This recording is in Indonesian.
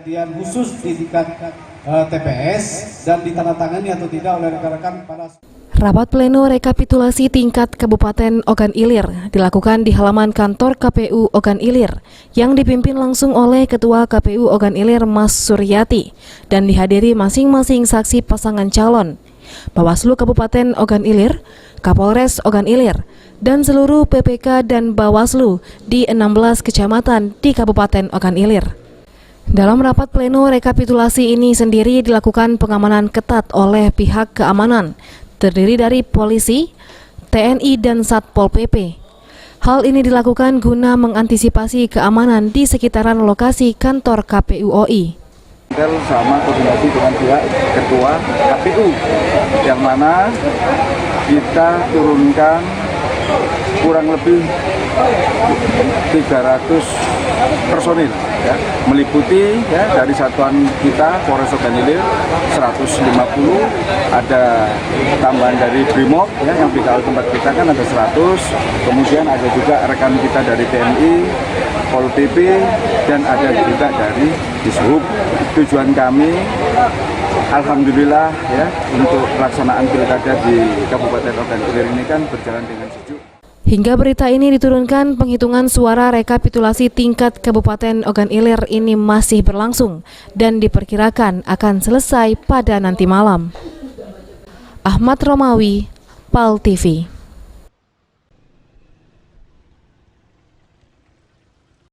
penelitian khusus di tingkat TPS dan ditandatangani atau tidak oleh rekan-rekan pada. Rapat pleno rekapitulasi tingkat Kabupaten Ogan Ilir dilakukan di halaman kantor KPU Ogan Ilir yang dipimpin langsung oleh Ketua KPU Ogan Ilir Mas Suryati dan dihadiri masing-masing saksi pasangan calon, Bawaslu Kabupaten Ogan Ilir, Kapolres Ogan Ilir, dan seluruh PPK dan Bawaslu di 16 kecamatan di Kabupaten Ogan Ilir. Dalam rapat pleno rekapitulasi ini sendiri dilakukan pengamanan ketat oleh pihak keamanan, terdiri dari polisi, TNI, dan Satpol PP. Hal ini dilakukan guna mengantisipasi keamanan di sekitaran lokasi kantor KPU OI. Sama koordinasi dengan pihak ketua KPU, yang mana kita turunkan kurang lebih 300 personil, ya, meliputi ya, dari satuan kita Polres Ogan Ilir 150, ada tambahan dari Brimob ya, yang PKL tempat kita kan ada 100, kemudian ada juga rekan kita dari TNI, Pol PP, dan ada juga dari Dishub. Tujuan kami alhamdulillah ya, untuk pelaksanaan pilkada di Kabupaten Ogan Ilir ini kan berjalan dengan sejuk. Hingga berita ini diturunkan, penghitungan suara rekapitulasi tingkat Kabupaten Ogan Ilir ini masih berlangsung dan diperkirakan akan selesai pada nanti malam. Ahmad Romawi, PAL TV.